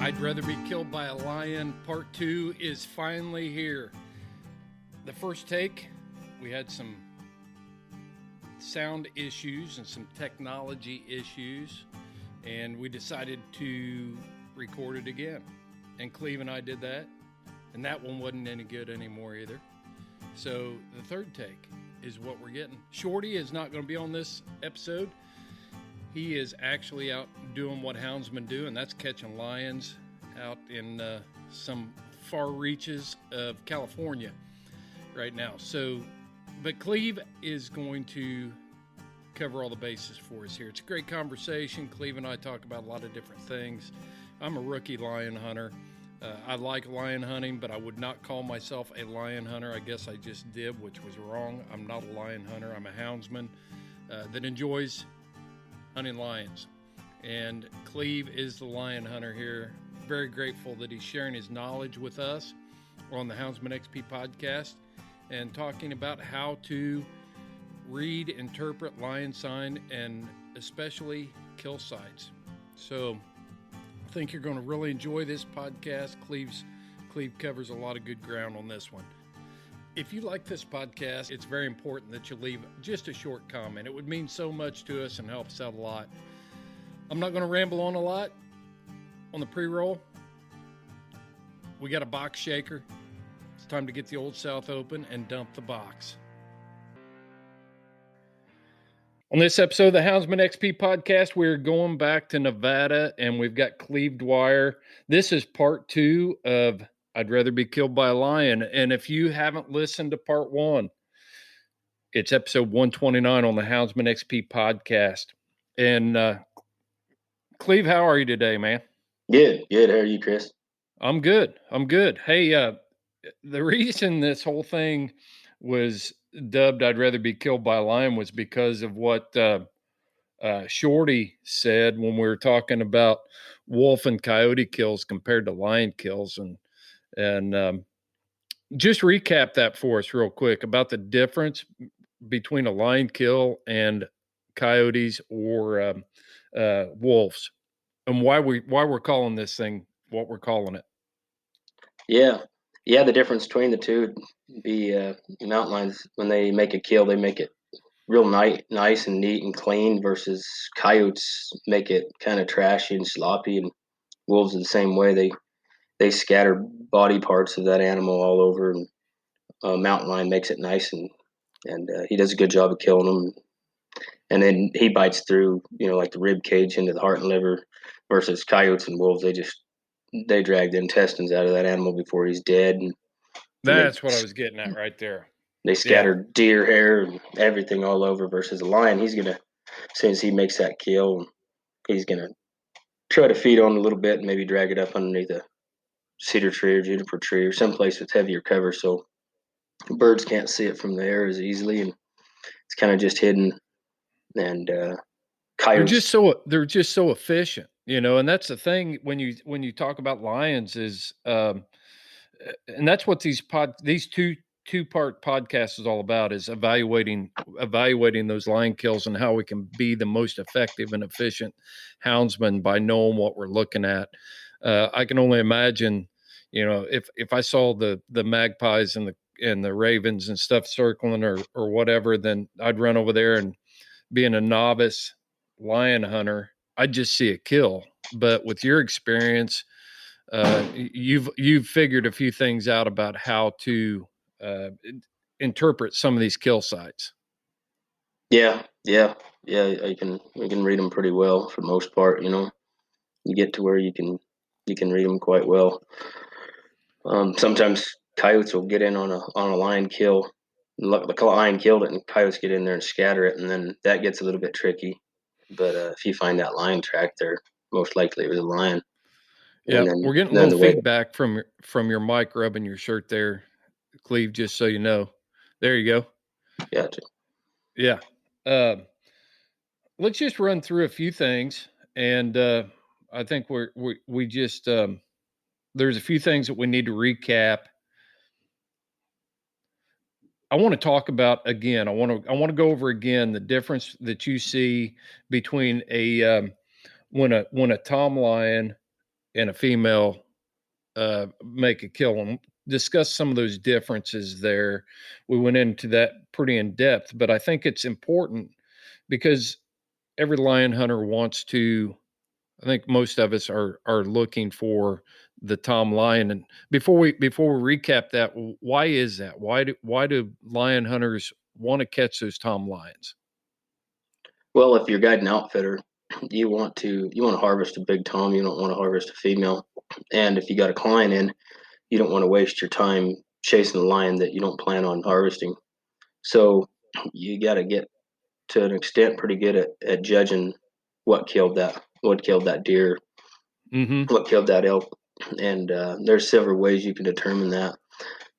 I'd Rather Be Killed by a Lion Part 2 is finally here. The first take, we had some sound issues and some technology issues, and we decided to record it again. And Cleave and I did that, and that one wasn't any good anymore either. So the third take is what we're getting. Shorty is not going to be on this episode. He is actually out doing what houndsmen do, and that's catching lions out in some far reaches of California right now. So, but Cleave is going to cover all the bases for us here. It's a great conversation. Cleave and I talk about a lot of different things. I'm a rookie lion hunter. I like lion hunting, but I would not call myself a lion hunter. I guess I just did, which was wrong. I'm not a lion hunter. I'm a houndsman that enjoys hunting lions. And Cleave is the lion hunter here. Very grateful that he's sharing his knowledge with us on the Houndsman XP podcast and talking about how to read, interpret lion sign, and especially kill sites. So I think you're going to really enjoy this podcast. Cleave covers a lot of good ground on this one. If you like this podcast, it's very important that you leave just a short comment. It would mean so much to us and help us out a lot. I'm not going to ramble on a lot on the pre-roll. We got a box shaker. It's time to get the Old South open and dump the box. On this episode of the Houndsman XP podcast, we're going back to Nevada, and we've got Cleave Dwire. This is part 2 of I'd Rather Be Killed by a Lion. And if you haven't listened to part 1, it's episode 129 on the Houndsman XP podcast. And Cleave, how are you today, man? Good. How are you, Chris? I'm good. Hey, the reason this whole thing was dubbed I'd Rather Be Killed by a Lion was because of what Shorty said when we were talking about wolf and coyote kills compared to lion kills. And just recap that for us real quick about the difference between a lion kill and coyotes or wolves, and why we're calling this thing what we're calling it. Yeah. The difference between the two would be mountain lions. When they make a kill, they make it real nice and neat and clean. Versus coyotes make it kind of trashy and sloppy. And wolves are the same way. They scatter body parts of that animal all over, and mountain lion makes it nice, and he does a good job of killing them. And then he bites through, like the rib cage into the heart and liver. Versus coyotes and wolves, they drag the intestines out of that animal before he's dead. And that's what I was getting at right there. They scatter deer hair and everything all over. Versus a lion, he's gonna, as soon as he makes that kill, he's gonna try to feed on it a little bit and maybe drag it up underneath a cedar tree or juniper tree or someplace with heavier cover, so birds can't see it from the air as easily, and it's kind of just hidden. And coyotes, they're just so efficient, and that's the thing when you talk about lions is, and that's what these two-part podcast is all about, is evaluating those lion kills and how we can be the most effective and efficient houndsman by knowing what we're looking at. I can only imagine, if I saw the magpies and the ravens and stuff circling or whatever, then I'd run over there, and being a novice lion hunter, I'd just see a kill. But with your experience, you've figured a few things out about how to interpret some of these kill sites. Yeah. We can read them pretty well for the most part. You get to where you can read them quite well. Sometimes coyotes will get in on a lion kill. The lion killed it, and coyotes get in there and scatter it, and then that gets a little bit tricky. But if you find that lion track there, most likely it was a lion. Yeah, we're getting a little feedback from your mic rubbing your shirt there, Cleave, just so you know. There you go. Gotcha. Yeah. Let's just run through a few things, and I think we just there's a few things that we need to recap. I want to talk about again. I want to go over again the difference that you see between when a tom lion and a female make a kill, and discuss some of those differences there. We went into that pretty in depth, but I think it's important because every lion hunter wants to. I think most of us are looking for the Tom lion. And before we recap that, why is that? Why do lion hunters want to catch those Tom lions? Well, if you're guiding outfitter, you want to harvest a big Tom. You don't want to harvest a female. And if you got a client in, you don't want to waste your time chasing a lion that you don't plan on harvesting. So you got to get to an extent pretty good at judging what killed that deer, what killed that elk. And there's several ways you can determine that.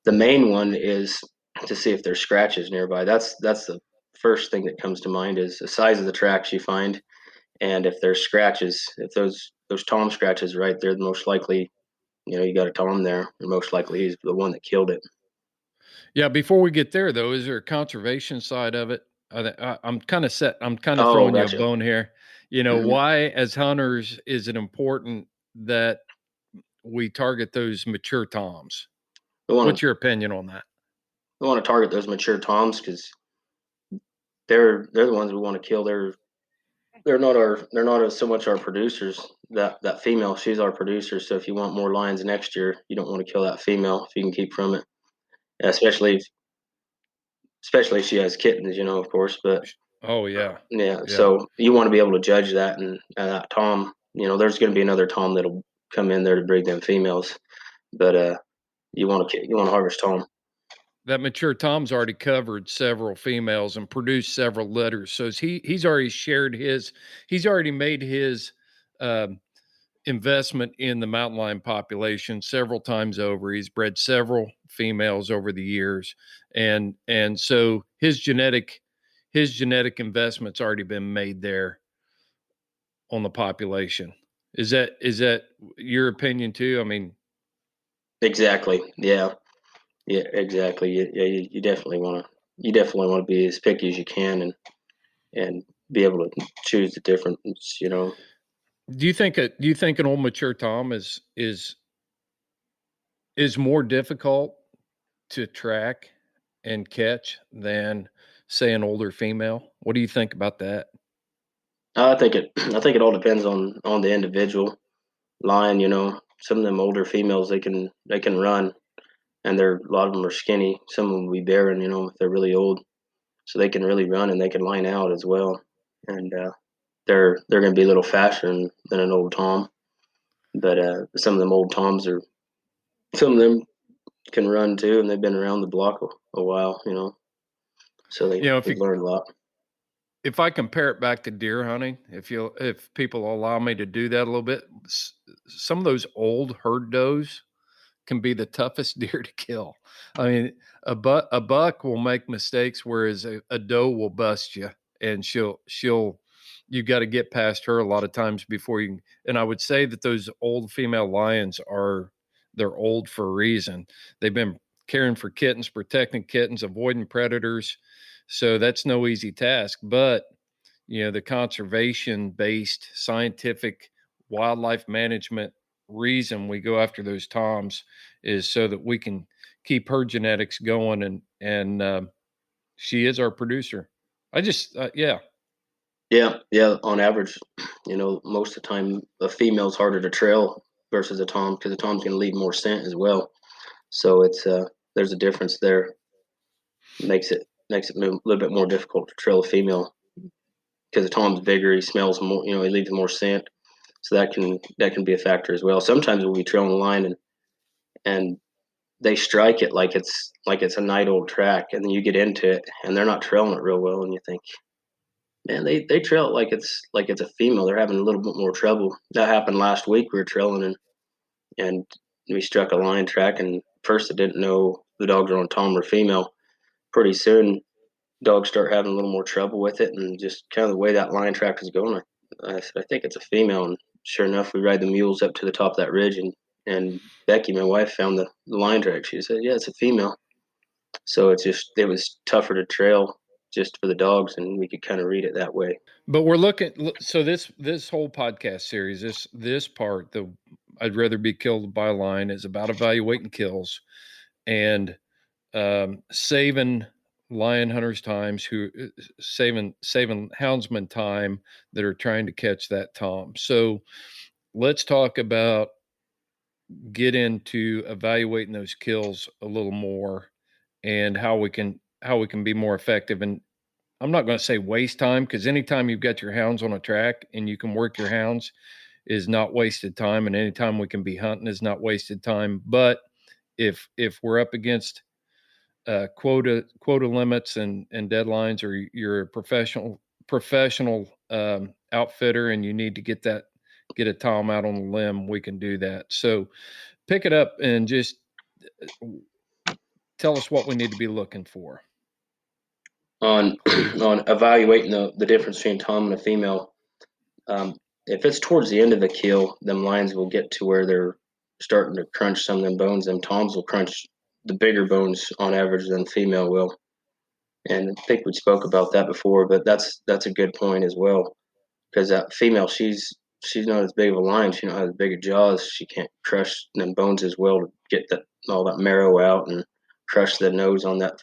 The main one is to see if there's scratches nearby. That's the first thing that comes to mind is the size of the tracks you find, and if there's scratches, if those Tom scratches right there, most likely, you got a Tom there, and most likely he's the one that killed it. Yeah. Before we get there, though, is there a conservation side of it? I'm kind of throwing you a bone here. Why, as hunters, is it important that we target those mature Toms? What's your opinion on that? We want to target those mature Toms because they're the ones we want to kill. They're not so much our producers. That female, she's our producer. So if you want more lions next year, you don't want to kill that female if you can keep from it. Especially if she has kittens, of course. But yeah. So you want to be able to judge that, and that Tom, there's going to be another Tom that'll come in there to breed them females. But you want to harvest Tom. That mature Tom's already covered several females and produced several litters. So he's already he's already made his investment in the mountain lion population several times over. He's bred several females over the years. And so his genetic investment's already been made there on the population. Is that your opinion too? I mean, exactly. Yeah. Yeah, exactly. You definitely want to be as picky as you can and be able to choose the difference. Do you think an old mature Tom is more difficult to track and catch than, say, an older female? What do you think about that? I think it all depends on the individual lion. Some of them older females, they can run, and a lot of them are skinny. Some of them will be barren, if they're really old, so they can really run and they can line out as well. And they're going to be a little faster than an old Tom. But some of them old Toms some of them can run too, and they've been around the block a while, so they've learned a lot. If I compare it back to deer hunting, if people allow me to do that a little bit, some of those old herd does can be the toughest deer to kill. I mean, a buck will make mistakes, whereas a doe will bust you, and you've got to get past her a lot of times before you can. And I would say that those old female lions they're old for a reason. They've been caring for kittens, protecting kittens, avoiding predators. So that's no easy task. But, the conservation-based scientific wildlife management reason we go after those Toms is so that we can keep her genetics going. And she is our producer. I just, yeah. Yeah. On average, most of the time, a female's harder to trail versus a Tom because the Tom's going to leave more scent as well. So it's there's a difference there. Makes it a little bit more difficult to trail a female because the Tom's bigger. He smells more. He leaves more scent. So that can be a factor as well. Sometimes we'll be trailing a line and they strike it like it's a night old track, and then you get into it and they're not trailing it real well, and you think, man, they trail it like it's a female. They're having a little bit more trouble. That happened last week. We were trailing and we struck a line track, and first I didn't know the dogs are on Tom or female. Pretty soon, dogs start having a little more trouble with it, and just kind of the way that line track is going, I said, I think it's a female. And sure enough, we ride the mules up to the top of that ridge, and Becky, my wife, found the line track. She said, yeah, it's a female. So it was tougher to trail just for the dogs, and we could kind of read it that way. But we're looking, so this whole podcast series, this part, I'd rather be killed by a lion is about evaluating kills and saving lion hunters times, who saving houndsman time that are trying to catch that tom. So let's talk about get into evaluating those kills a little more and how we can be more effective. And I'm not going to say waste time, because anytime you've got your hounds on a track and you can work your hounds is not wasted time, and anytime we can be hunting is not wasted time. But if we're up against quota limits and deadlines, or you're a professional outfitter and you need to get a tom out on the limb, we can do that. So pick it up and just tell us what we need to be looking for on evaluating the difference between tom and a female. If it's towards the end of the kill, them lions will get to where they're starting to crunch some of them bones. Them toms will crunch the bigger bones on average than female will. And I think we spoke about that before, but that's a good point as well, because that female, she's not as big of a lion. She don't have as big of jaws. She can't crush them bones as well to get all that marrow out and crush the nose on that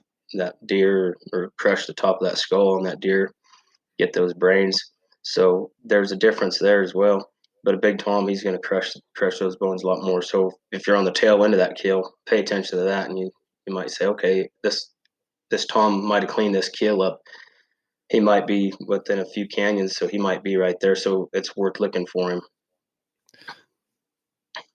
deer, or crush the top of that skull on that deer, get those brains. So there's a difference there as well. But a big tom, he's going to crush those bones a lot more. So if you're on the tail end of that kill, pay attention to that, and you might say, okay, this tom might have cleaned this kill up. He might be within a few canyons, so he might be right there. So it's worth looking for him.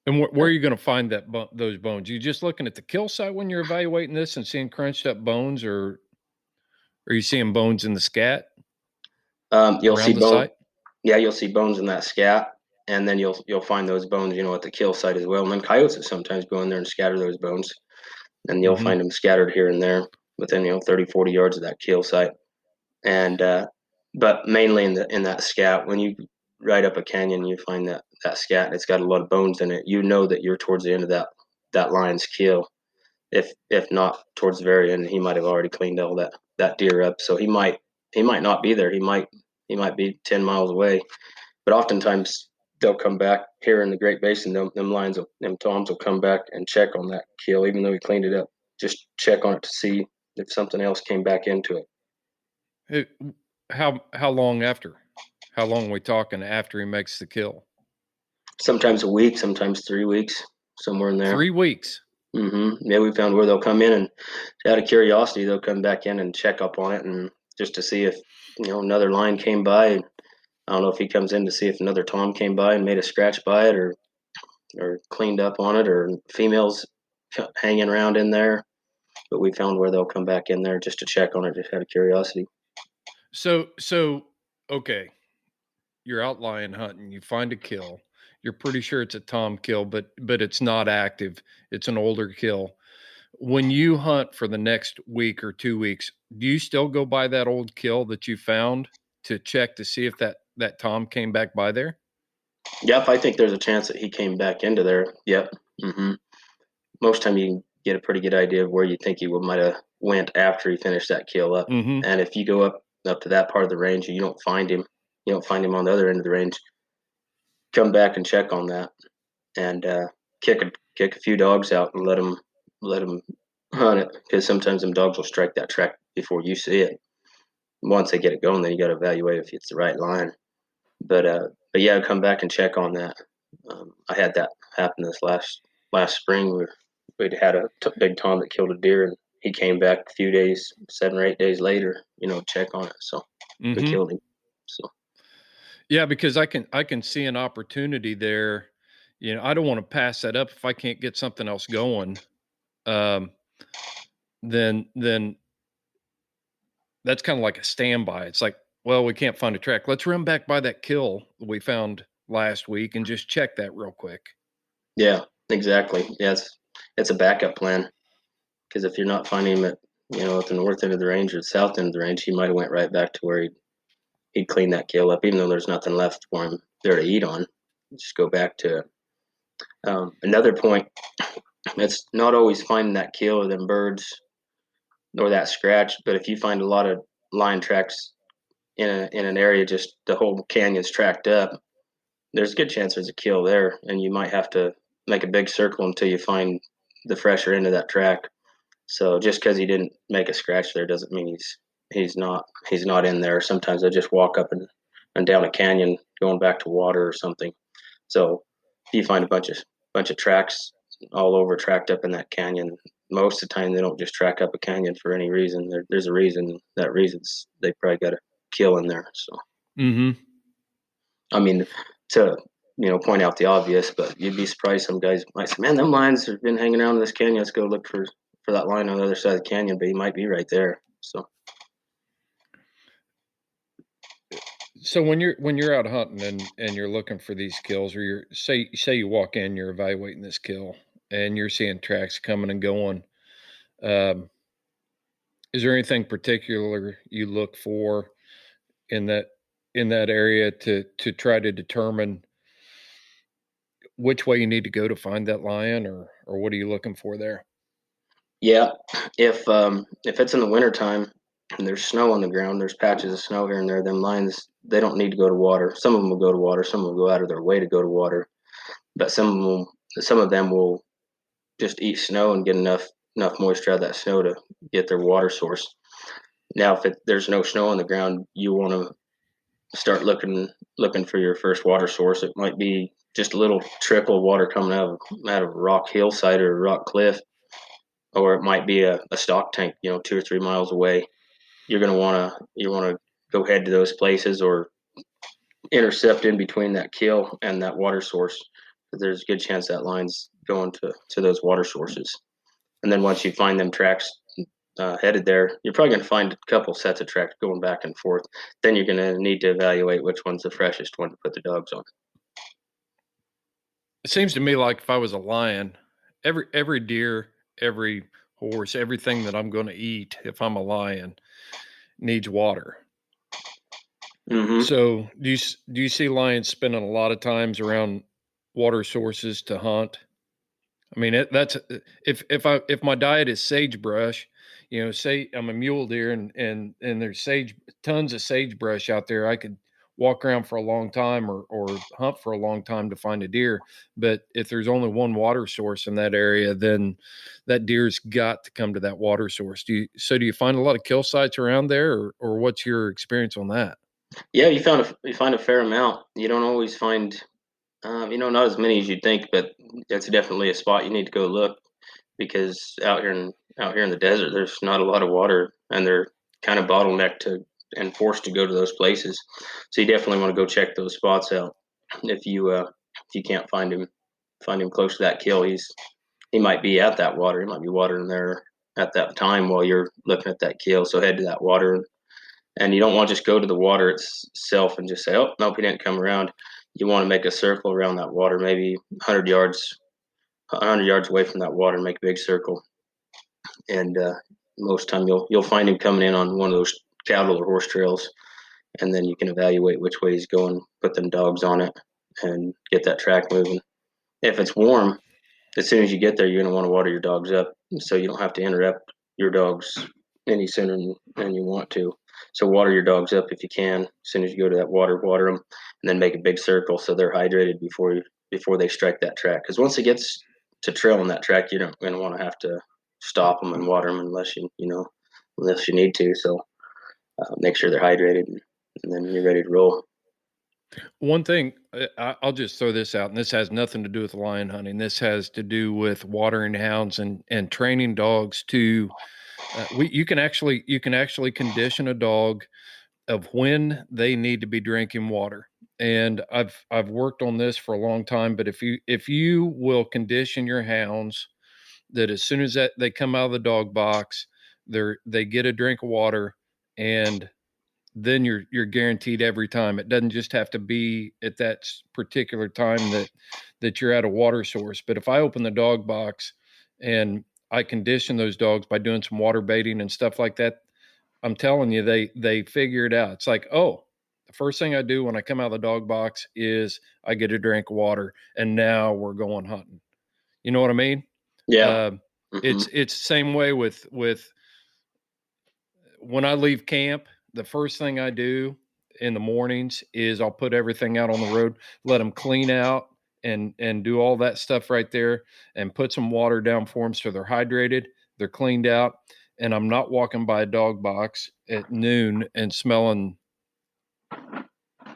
And where are you going to find those bones? You just looking at the kill site when you're evaluating this and seeing crunched up bones, or are you seeing bones in the scat? You'll see bones. Yeah, you'll see bones in that scat, and then you'll find those bones, at the kill site as well. And then coyotes will sometimes go in there and scatter those bones, and you'll find them scattered here and there within 30, 40 yards of that kill site. And but mainly in that scat, when you ride up a canyon, you find that scat, and it's got a lot of bones in it. You know that you're towards the end of that lion's kill. If not towards the very end, he might have already cleaned all that deer up. So he might not be there. He might be 10 miles away. But oftentimes they'll come back here in the Great Basin. Them toms will come back and check on that kill, even though he cleaned it up. Just check on it to see if something else came back into it. How long after? How long are we talking after he makes the kill? Sometimes a week, sometimes 3 weeks, somewhere in there. 3 weeks. Yeah, we found where they'll come in, and out of curiosity, they'll come back in and check up on it, and just to see if another lion came by. I don't know if he comes in to see if another tom came by and made a scratch by it, or cleaned up on it, or females hanging around in there. But we found where they'll come back in there just to check on it, just out of curiosity. So okay, you're out lion hunting, you find a kill. You're pretty sure it's a tom kill, but it's not active. It's an older kill. When you hunt for the next week or 2 weeks, do you still go by that old kill that you found to check to see if that tom came back by there? Yep, I think there's a chance that he came back into there. Yep. Most time you can get a pretty good idea of where you think he might have went after he finished that kill up. And if you go up to that part of the range and you don't find him on the other end of the range, come back and check on that, and kick a few dogs out and let them hunt it, because sometimes them dogs will strike that track before you see it. Once they get it going, then you got to evaluate if it's the right line. But yeah, come back and check on that. I had that happen this last spring. We'd had a big tom that killed a deer, and he came back a few days, 7 or 8 days later, check on it. So we killed him. So. Yeah, because I can see an opportunity there. I don't want to pass that up if I can't get something else going. Then that's kind of like a standby. It's like, well, we can't find a track. Let's run back by that kill we found last week and just check that real quick. Yeah, exactly. Yes, it's a backup plan, because if you're not finding him at the north end of the range or the south end of the range, he might have went right back to where he'd clean that kill up, even though there's nothing left for him there to eat on. Just go back to it. Another point, it's not always finding that kill or them birds nor that scratch, but if you find a lot of lion tracks in an area, just the whole canyon's tracked up, there's a good chance there's a kill there, and you might have to make a big circle until you find the fresher end of that track. So just because he didn't make a scratch there doesn't mean he's not in there. Sometimes I just walk up and down a canyon going back to water or something. So if you find a bunch of tracks all over tracked up in that canyon, most of the time they don't just track up a canyon for any reason. There's a reason. That reason's they probably got a kill in there. So I mean, to point out the obvious, but you'd be surprised. Some guys might say, "Man, them lions have been hanging around in this canyon. Let's go look for that line on the other side of the canyon." But he might be right there. So when you're out hunting and you're looking for these kills, or you're say you walk in, you're evaluating this kill, and you're seeing tracks coming and going, is there anything particular you look for in that area to try to determine which way you need to go to find that lion, or what are you looking for there? Yeah, if it's in the wintertime and there's snow on the ground, there's patches of snow here and there, them lions, they don't need to go to water. Some of them will go to water, some will go out of their way to go to water, but some of them will just eat snow and get enough moisture out of that snow to get their water source. Now, if there's no snow on the ground, you want to start looking for your first water source. It might be just a little trickle of water coming out of a rock hillside or a rock cliff, or it might be a stock tank, 2 or 3 miles away. You're going to want to go head to those places or intercept in between that kill and that water source. There's a good chance that line's going to those water sources. And then once you find them tracks headed there, you're probably going to find a couple sets of tracks going back and forth. Then you're going to need to evaluate which one's the freshest one to put the dogs on. It seems to me like if I was a lion, every deer, every horse, everything that I'm going to eat, if I'm a lion, needs water. Mm-hmm. So do you see lions spending a lot of times around water sources to hunt? I mean, that's if my diet is sagebrush, say I'm a mule deer and there's tons of sagebrush out there, I could walk around for a long time or hunt for a long time to find a deer. But if there's only one water source in that area, then that deer's got to come to that water source. Do you find a lot of kill sites around there, or what's your experience on that? Yeah, you find a fair amount. You don't always find, not as many as you'd think, but that's definitely a spot you need to go look, because out here in the desert, there's not a lot of water, and they're kind of bottlenecked and forced to go to those places. So you definitely want to go check those spots out. If you can't find him close to that kill, he might be at that water. He might be watering there at that time while you're looking at that kill. So head to that water. And you don't want to just go to the water itself and just say, "Oh, nope, he didn't come around." You want to make a circle around that water, maybe 100 yards away from that water, and make a big circle. And most time you'll find him coming in on one of those cattle or horse trails, and then you can evaluate which way he's going, put them dogs on it, and get that track moving. If it's warm, as soon as you get there, you're going to want to water your dogs up, so you don't have to interrupt your dogs any sooner than you want to. So water your dogs up if you can. As soon as you go to that water them, and then make a big circle so they're hydrated before they strike that track. Because once it gets to trail on that track, you're not going to want to have to stop them and water them unless you need to. So make sure they're hydrated, and then you're ready to roll. One thing, I'll just throw this out, and this has nothing to do with lion hunting. This has to do with watering hounds and training dogs to. You can actually condition a dog of when they need to be drinking water. And I've worked on this for a long time. But if you will condition your hounds that as soon as that they come out of the dog box, they get a drink of water, and then you're guaranteed every time. It doesn't just have to be at that particular time that you're at a water source. But if I open the dog box and I condition those dogs by doing some water baiting and stuff like that, I'm telling you, they figure it out. It's like, oh, the first thing I do when I come out of the dog box is I get a drink of water, and now we're going hunting. You know what I mean? Yeah. It's the same way with when I leave camp. The first thing I do in the mornings is I'll put everything out on the road, let them clean out and do all that stuff right there, and put some water down for them so they're hydrated, they're cleaned out, and I'm not walking by a dog box at noon and smelling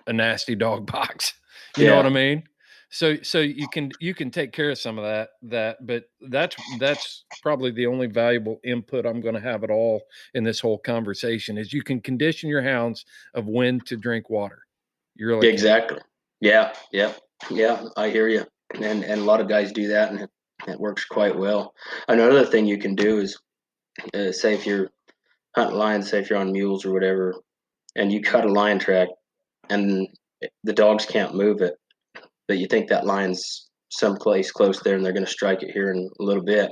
a nasty dog box. You know what I mean? So you can take care of some of that, but that's probably the only valuable input I'm going to have at all in this whole conversation is you can condition your hounds of when to drink water. You really exactly. Can. Yeah. I hear you. And a lot of guys do that, and it works quite well. Another thing you can do is, say if you're hunting lions, say if you're on mules or whatever, and you cut a lion track, and the dogs can't move it, but you think that lion's someplace close there, and they're going to strike it here in a little bit.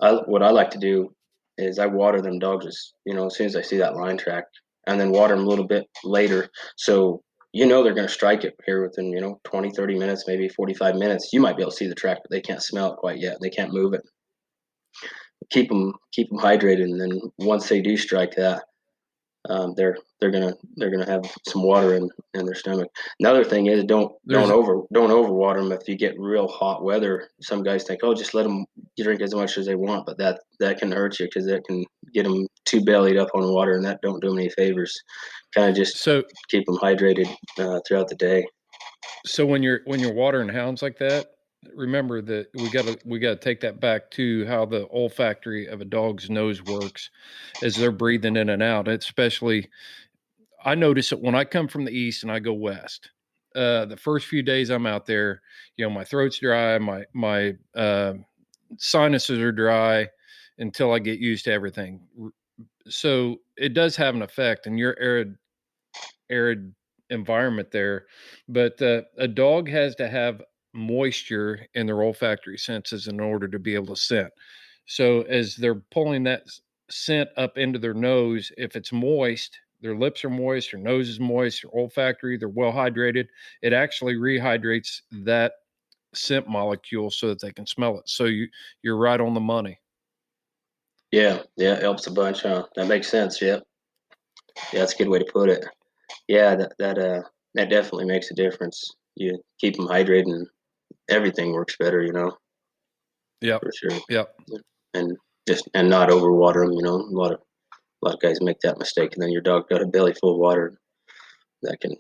What I like to do is I water them dogs as soon as I see that lion track, and then water them a little bit later. So they're going to strike it here within 20, 30 minutes, maybe 45 minutes. You might be able to see the track, but they can't smell it quite yet. They can't move it. Keep them hydrated, and then once they do strike that, they're gonna have some water in their stomach. Another thing is don't overwater them. If you get real hot weather, some guys think, oh, just let them drink as much as they want, but that can hurt you because that can get them too bellied up on water, and that don't do them any favors. Kind of just keep them hydrated throughout the day. So when you're watering hounds like that, remember that we got to take that back to how the olfactory of a dog's nose works as they're breathing in and out. Especially, I notice it when I come from the east and I go west. The first few days I'm out there, my throat's dry, my sinuses are dry until I get used to everything. So it does have an effect, and your arid environment there, but a dog has to have moisture in their olfactory senses in order to be able to scent. So as they're pulling that scent up into their nose, if it's moist, their lips are moist, their nose is moist, their olfactory, they're well hydrated, it actually rehydrates that scent molecule so that they can smell it. So you're right on the money. Yeah, it helps a bunch, huh? That makes sense. Yeah, that's a good way to put it. Yeah, that definitely makes a difference. You keep them hydrated, and everything works better. Yeah, for sure. Yeah, and not overwater them. A lot of guys make that mistake, and then your dog got a belly full of water. That can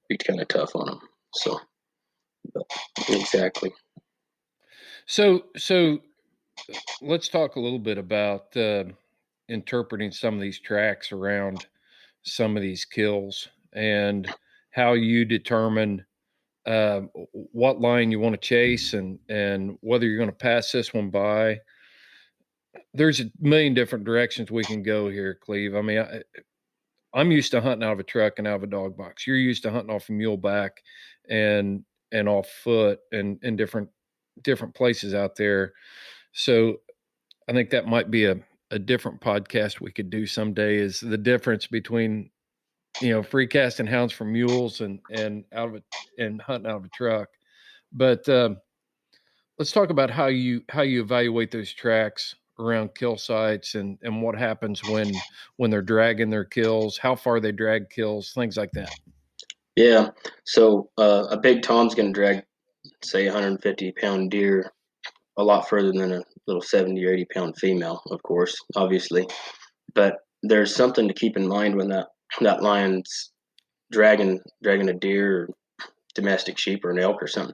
be kind of tough on them. So, exactly. So let's talk a little bit about interpreting some of these tracks around some of these kills and how you determine what line you want to chase and whether you're going to pass this one by. There's a million different directions we can go here, Cleve. I mean, I'm used to hunting out of a truck and out of a dog box. You're used to hunting off a mule back and off foot and in different places out there. So I think that might be a different podcast we could do someday, is the difference between, free casting hounds from mules and out of it and hunting out of a truck. But let's talk about how you evaluate those tracks around kill sites and what happens when they're dragging their kills, how far they drag kills, things like that. Yeah. So a big tom's going to drag, say, 150-pound deer a lot further than a little 70 or 80-pound female, of course, obviously. But there's something to keep in mind when that lion's dragging a deer or domestic sheep or an elk or something.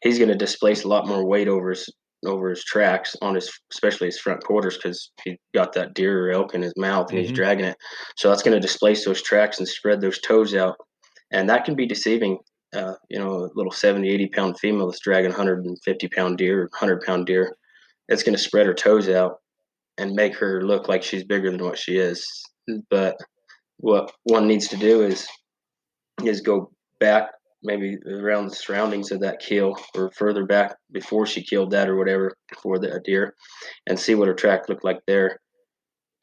He's going to displace a lot more weight over his tracks especially his front quarters, because he got that deer or elk in his mouth and he's dragging it. So that's going to displace those tracks and spread those toes out, and that can be deceiving. A little 70, 80-pound female that's dragging 150-pound deer, 100-pound deer, it's going to spread her toes out and make her look like she's bigger than what she is. But what one needs to do is go back, maybe around the surroundings of that kill or further back before she killed that or whatever, for the deer, and see what her track looked like there,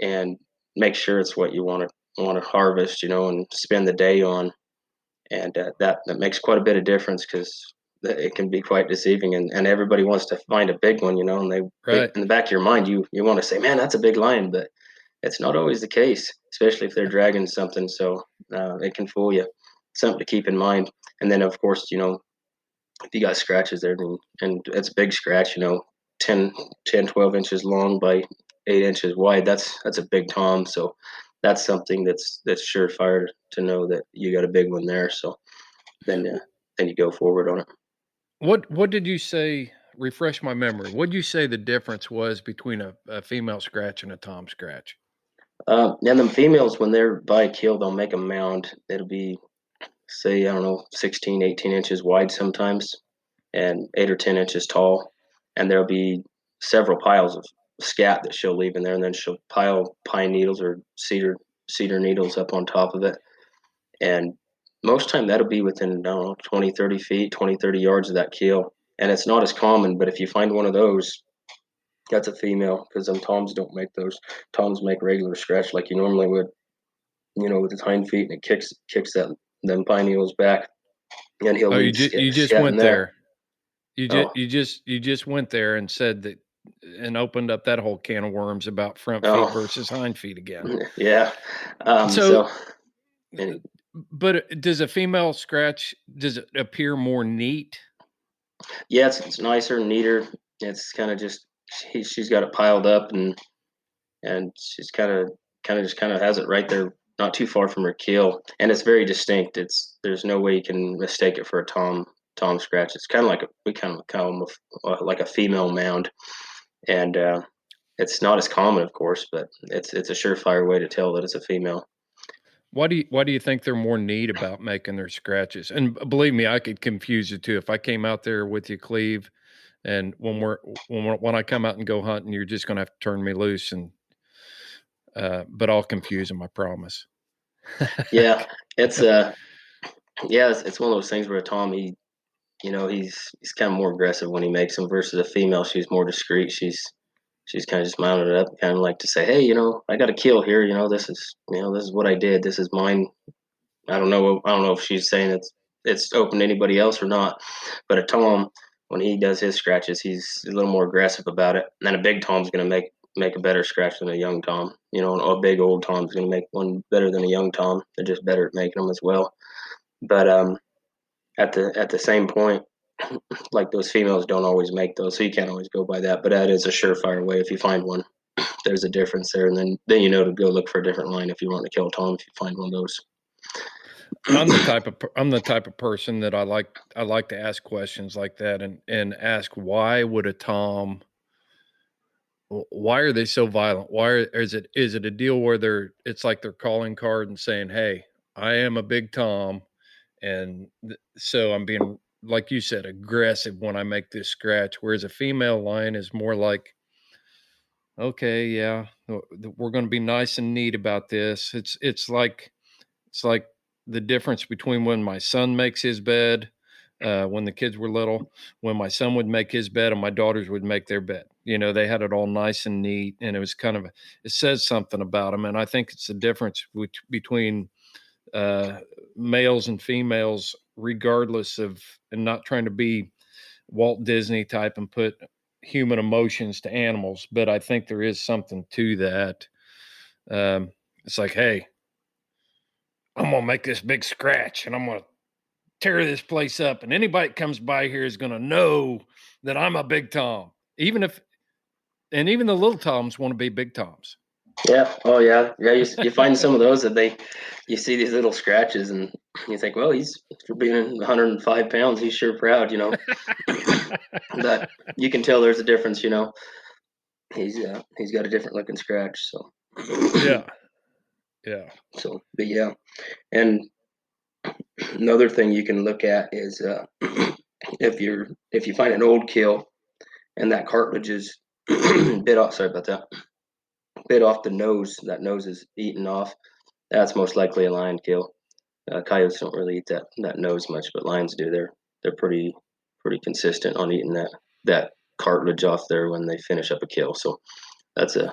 and make sure it's what you want to harvest, and spend the day on. And that makes quite a bit of difference, because it can be quite deceiving, and everybody wants to find a big one, and they in the back of your mind you want to say, man, that's a big lion, but it's not always the case, especially if they're dragging something. So It can fool you. Something to keep in mind. And then, of course, if you got scratches there, and it's a big scratch, 10, 12 inches long by 8 inches wide, that's a big tom. So that's something that's surefire to know that you got a big one there. So then you go forward on it. What did you say? Refresh my memory. What did you say the difference was between a female scratch and a tom scratch? And the females, when they're by a kill, they'll make a mound. It'll be, say, I don't know, 16, 18 inches wide sometimes, and 8 or 10 inches tall. And there'll be several piles of scat that she'll leave in there, and then she'll pile pine needles or cedar needles up on top of it. And most time that'll be within, I don't know, 20, 30 feet, 20, 30 yards of that kill. And it's not as common, but if you find one of those, that's a female, because them toms don't make those. Toms make regular scratch like you normally would, with his hind feet, and it kicks them pine needles back, and he'll leave you just scat went in there. You just went there and said that, and opened up that whole can of worms about front feet versus hind feet again. Yeah. But does a female scratch, does it appear more neat? Yeah, it's nicer and neater. It's kind of just she's got it piled up, and she's kind of has it right there, not too far from her kill, and it's very distinct. There's no way you can mistake it for a tom scratch. It's kind of like we kind of call them like a female mound, and it's not as common, of course, but it's a surefire way to tell that it's a female. Why do you think they're more neat about making their scratches? And believe me, I could confuse you too. If I came out there with you, Cleave, and when I come out and go hunting, you're just going to have to turn me loose, and but I'll confuse them, I promise. Yeah, it's one of those things where a tom, he's kind of more aggressive when he makes them versus a female. She's more discreet. She's kind of just mounted it up, kind of like to say, hey, I got a kill here. This is what I did. This is mine. I don't know if she's saying it's open to anybody else or not. But a tom, when he does his scratches, he's a little more aggressive about it. And then a big tom's going to make a better scratch than a young tom. A big old tom's going to make one better than a young tom. They're just better at making them as well. But at the same point, like those females don't always make those, so you can't always go by that. But that is a surefire way. If you find one, there's a difference there, and then to go look for a different line if you want to kill a tom. If you find one of those, I'm the type of person that I like to ask questions like that, and ask, why would a tom? Why are they so violent? Is it a deal where it's like their calling card and saying, hey, I am a big tom, and so I'm being, like you said, aggressive when I make this scratch, whereas a female lion is more like, okay, yeah, we're going to be nice and neat about this. It's like the difference between when my son makes his bed, when the kids were little, when my son would make his bed and my daughters would make their bed. They had it all nice and neat, and it was it says something about them. And I think it's the difference between males and females, regardless of, and not trying to be Walt Disney type and put human emotions to animals, but I think there is something to that. It's like, hey, I'm going to make this big scratch and I'm going to tear this place up, and anybody that comes by here is going to know that I'm a big tom. Even the little toms want to be big toms. Yeah. Oh, yeah. Yeah. You find some of those that you see these little scratches, and you think, well, he's, for being 105 pounds, he's sure proud, That you can tell there's a difference, He's got a different looking scratch. So. Yeah. So, but yeah, and another thing you can look at is if you find an old kill and that cartilage is bit off. Sorry about that. Bit off the nose. That nose is eaten off. That's most likely a lion kill. Coyotes don't really eat that nose much, but lions do. They're pretty consistent on eating that cartilage off there when they finish up a kill. So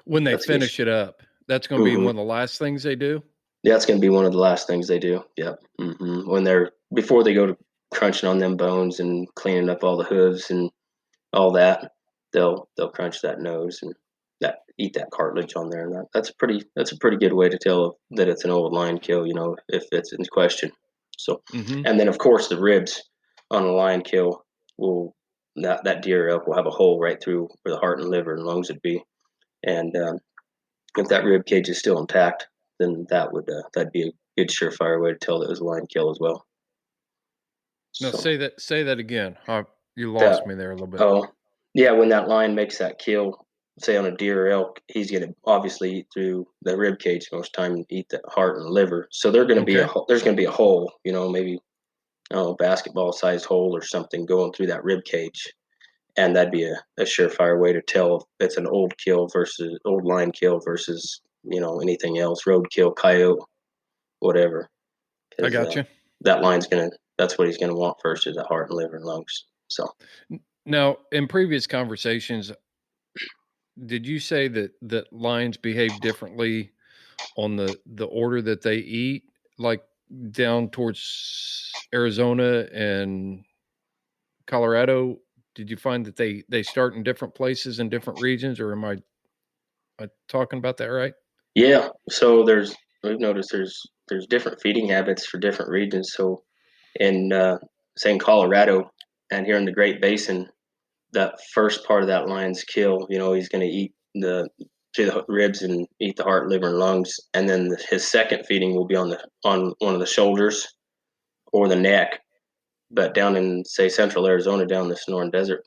when they finish it up. That's going to be one of the last things they do. Yeah, it's going to be one of the last things they do. Yep. Mm-hmm. Before they go to crunching on them bones and cleaning up all the hooves and all that, they'll crunch that nose, and that cartilage on there, and that's a pretty good way to tell that it's an old lion kill, if it's in question. So, and then of course the ribs on a lion kill will that deer elk will have a hole right through where the heart and liver and lungs would be, and if that rib cage is still intact, then that'd be a good surefire way to tell that it was a lion kill as well. No, So, say that again. You lost me there a little bit. Oh, yeah, when that lion makes that kill, say on a deer or elk, he's going to obviously eat through the rib cage most time and eat the heart and liver. So there's going to be a hole, maybe a basketball sized hole or something going through that rib cage, and that'd be a surefire way to tell if it's an old lion kill versus anything else, roadkill, coyote, whatever. I got you. That's what he's gonna want first, is the heart and liver and lungs. So now, in previous conversations, did you say that lions behave differently on the order that they eat, like down towards Arizona and Colorado? Did you find that they start in different places in different regions, or am I talking about that right? Yeah. So we've noticed there's different feeding habits for different regions. So in say in Colorado and here in the Great Basin, that first part of that lion's kill, he's going to eat the ribs and eat the heart, liver, and lungs, and then his second feeding will be on one of the shoulders or the neck. But down in, say, central Arizona, down in the Sonoran Desert,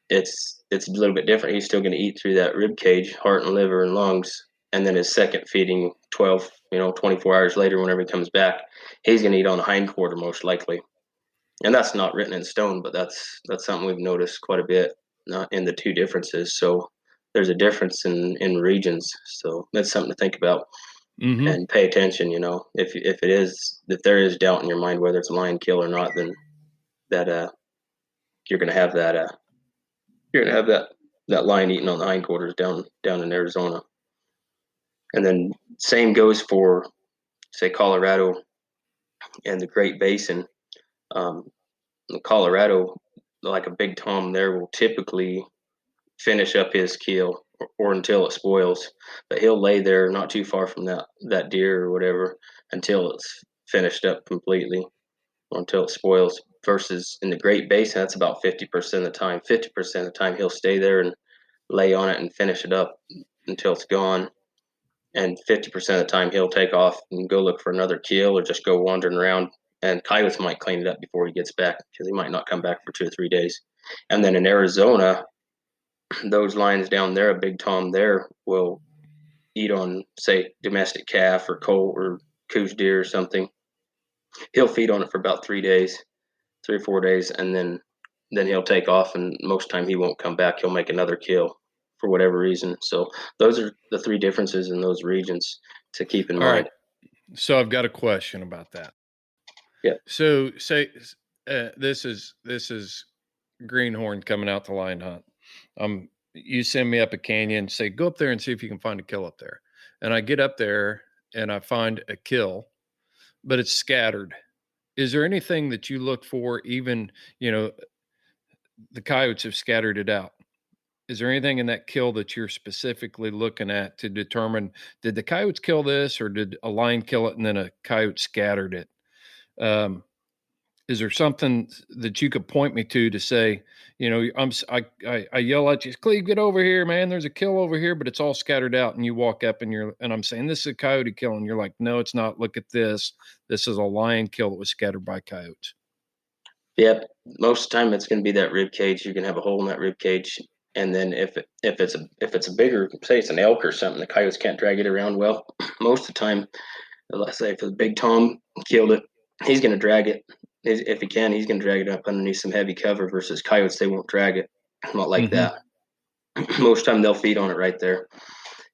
it's a little bit different. He's still going to eat through that rib cage, heart and liver and lungs, and then his second feeding 24 hours later, whenever he comes back, he's going to eat on the hind quarter most likely. And that's not written in stone, but that's something we've noticed quite a bit in the two differences. So there's a difference in regions. So that's something to think about and pay attention. If there is doubt in your mind whether it's a lion kill or not, then you're going to have that lion eating on the hindquarters down in Arizona. And then same goes for, say, Colorado and the Great Basin. In Colorado, like a big tom there will typically finish up his kill or until it spoils, but he'll lay there not too far from that deer or whatever until it's finished up completely or until it spoils. Versus in the Great Basin, that's about 50% of the time. 50% of the time he'll stay there and lay on it and finish it up until it's gone. And 50% of the time he'll take off and go look for another kill or just go wandering around. And coyotes might clean it up before he gets back because he might not come back for 2 or 3 days. And then in Arizona, those lions down there, a big tom there will eat on, say, domestic calf or colt or coos deer or something. He'll feed on it for about 3 days, 3 or 4 days, and then he'll take off. And most time he won't come back. He'll make another kill for whatever reason. So those are the 3 differences in those regions to keep in mind. Right. So I've got a question about that. Yeah. So say this is greenhorn coming out to lion hunt. You send me up a canyon, say go up there and see if you can find a kill up there. And I get up there and I find a kill, but it's scattered. Is there anything that you look for? Even the coyotes have scattered it out. Is there anything in that kill that you're specifically looking at to determine, did the coyotes kill this or did a lion kill it and then a coyote scattered it? Is there something that you could point me to say, I yell at you, Cleave, get over here, man. There's a kill over here, but it's all scattered out. And you walk up and I'm saying, this is a coyote kill. And you're like, no, it's not. Look at this. This is a lion kill that was scattered by coyotes. Yep. Most of the time it's going to be that rib cage. You can have a hole in that rib cage. And then if it's a bigger, say it's an elk or something, the coyotes can't drag it around well. Most of the time, let's say if the big tom killed it, he's going to drag it. If he can, he's going to drag it up underneath some heavy cover. Versus coyotes, they won't drag it. Not like that. Most of the time they'll feed on it right there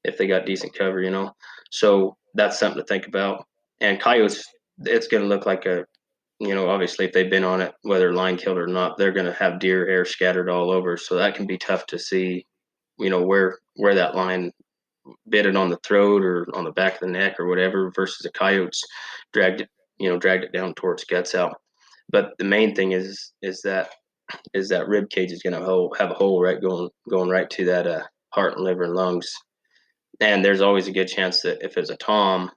if they got decent cover, So that's something to think about. And coyotes, it's going to look like obviously if they've been on it, whether lion killed or not, they're going to have deer hair scattered all over. So that can be tough to see, where that lion bit it on the throat or on the back of the neck or whatever, versus the coyotes dragged it down towards guts out. But the main thing is that rib cage is going to have a hole right going right to that heart and liver and lungs. And there's always a good chance that if it's a tom,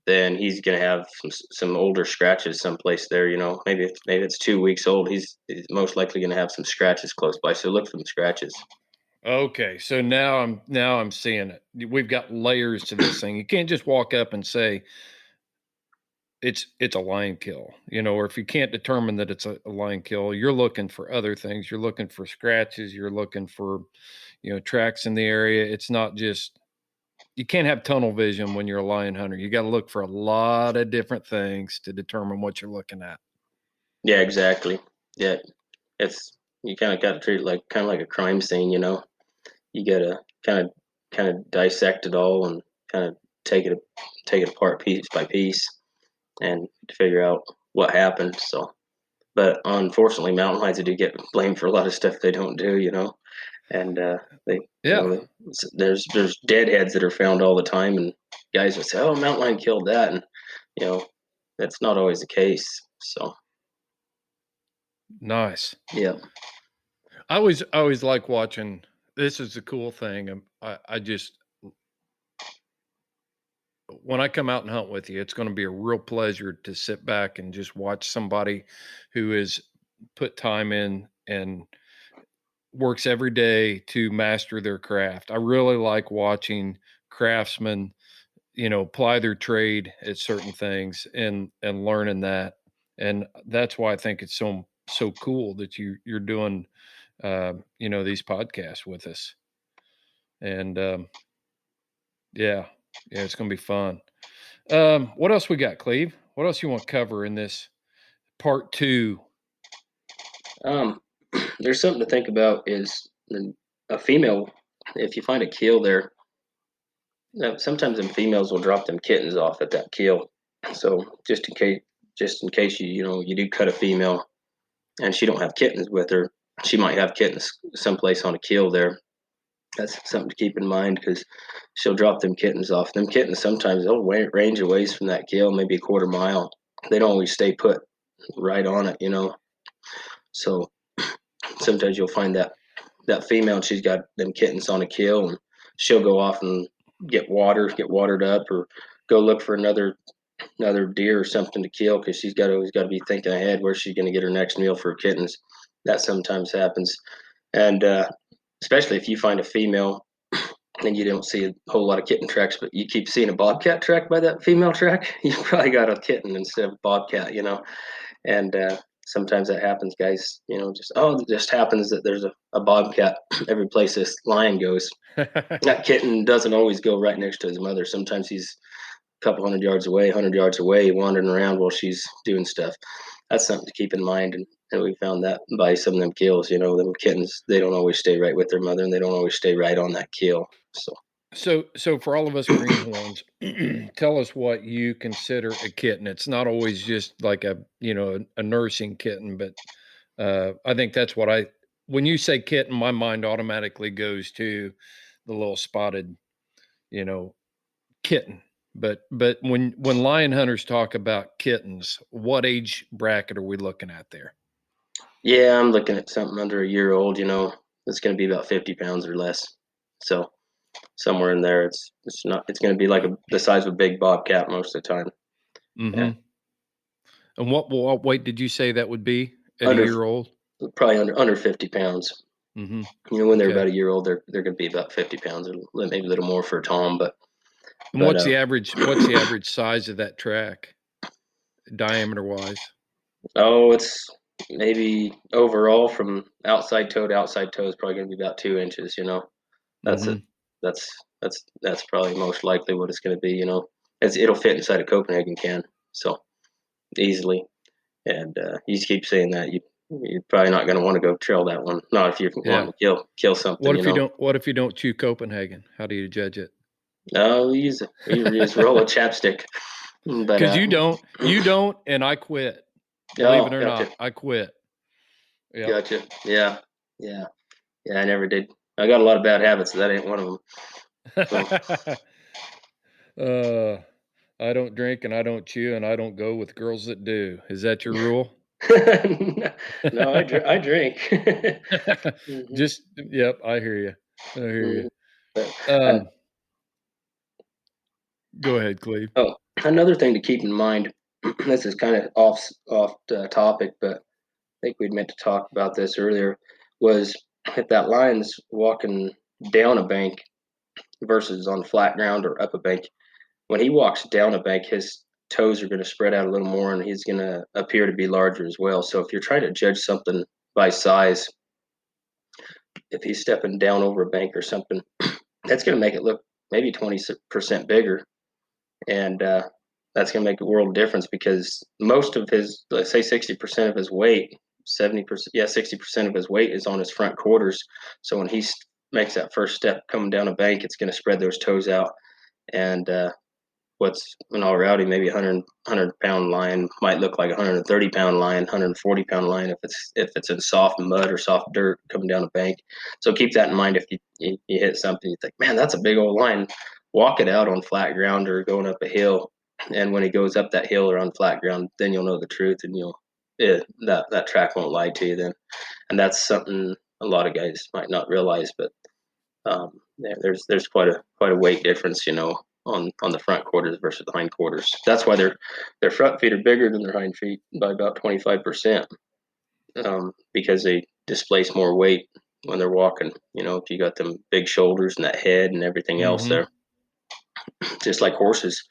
then he's going to have some older scratches someplace there. Maybe it's 2 weeks old. He's most likely going to have some scratches close by. So look for the scratches. Okay, so now I'm seeing it. We've got layers to this thing. You can't just walk up and say it's a lion kill, or if you can't determine that it's a lion kill, you're looking for other things. You're looking for scratches. You're looking for, tracks in the area. It's not just, you can't have tunnel vision when you're a lion hunter. You got to look for a lot of different things to determine what you're looking at. Yeah, exactly. Yeah, you kind of got to treat it kind of like a crime scene. You got to kind of dissect it all and kind of take it apart piece by piece and figure out what happened. So, but unfortunately, mountain lions do get blamed for a lot of stuff they don't do. And there's deadheads that are found all the time, and guys would say, "Oh, mountain lion killed that," and that's not always the case. So nice. Yeah. I always like watching. This is the cool thing. I just, when I come out and hunt with you, it's going to be a real pleasure to sit back and just watch somebody who has put time in and works every day to master their craft. I really like watching craftsmen, ply their trade at certain things and learning that. And that's why I think it's so cool that you're doing, these podcasts with us. And, yeah, it's going to be fun. What else we got, Cleve? What else you want to cover in this part 2? There's something to think about is a female, if you find a kill there, sometimes them females will drop them kittens off at that kill. So just in case you do cut a female and she don't have kittens with her, she might have kittens someplace on a kill there. That's something to keep in mind because she'll drop them kittens off. Them kittens sometimes they'll range a ways from that kill, maybe a quarter mile. They don't always stay put right on it, So sometimes you'll find that female and she's got them kittens on a kill, and she'll go off and get watered up, or go look for another deer or something to kill because she's always got to be thinking ahead where she's going to get her next meal for her kittens. That sometimes happens, and especially if you find a female and you don't see a whole lot of kitten tracks, but you keep seeing a bobcat track by that female track, you probably got a kitten instead of a bobcat, and sometimes that happens, guys. It just happens that there's a bobcat every place this lion goes. That kitten doesn't always go right next to his mother. Sometimes he's a couple 100 yards away, wandering around while she's doing stuff. That's something to keep in mind. And we found that by some of them kills, them kittens, they don't always stay right with their mother, and they don't always stay right on that kill. So for all of us greenhorns, tell us what you consider a kitten. It's not always just like a nursing kitten, but I think that's what when you say kitten, my mind automatically goes to the little spotted, kitten. But when lion hunters talk about kittens, what age bracket are we looking at there? Yeah, I'm looking at something under a year old, it's going to be about 50 pounds or less. So somewhere in there, it's going to be like the size of a big bobcat most of the time. Mm-hmm. Yeah. And what weight did you say that would be at a year old? Probably under 50 pounds. Mm-hmm. When they're about a year old, they're going to be about 50 pounds, or maybe a little more for a tom. But what's the average size of that track, diameter wise? Oh, it's maybe overall from outside toe to outside toe is probably going to be about 2 inches. That's probably most likely what it's going to be. It'll fit inside a Copenhagen can so easily, and you just keep saying that you're probably not going to want to go trail that one. Not if you want to kill something. What if you don't chew Copenhagen? How do you judge it? No, we use roll a chapstick. Because you don't, and I quit. Believe it or not, I quit. Yep. Gotcha. Yeah. I never did. I got a lot of bad habits. So that ain't one of them. I don't drink and I don't chew and I don't go with girls that do. Is that your rule? No, I drink. Just, yep, I hear you. But, Um, Go ahead, Cleve. oh, another thing to keep in mind. This is kind of off topic, but I think we'd meant to talk about this earlier. Was if that lion's walking down a bank versus on flat ground or up a bank, when he walks down a bank, his toes are going to spread out a little more, and he's going to appear to be larger as well. So if you're trying to judge something by size, if he's stepping down over a bank or something, that's going to make it look maybe 20% bigger, and that's going to make a world of difference because most of his, let's say 60% of his weight, 70%, yeah, 60% of his weight is on his front quarters. So when he makes that first step coming down a bank, it's going to spread those toes out. And what's in all reality, maybe 100-pound lion might look like a 130-pound lion, 140-pound lion if it's in soft mud or soft dirt coming down a bank. So keep that in mind. If you hit something, you think, man, that's a big old lion. Walk it out on flat ground or going up a hill, and when he goes up that hill or on flat ground, then you'll know the truth, and that track won't lie to you then. And that's something a lot of guys might not realize, but there's quite a weight difference, on the front quarters versus the hind quarters. That's why their front feet are bigger than their hind feet by about 25%, because they displace more weight when they're walking. If you got them big shoulders and that head and everything else there, just like horses.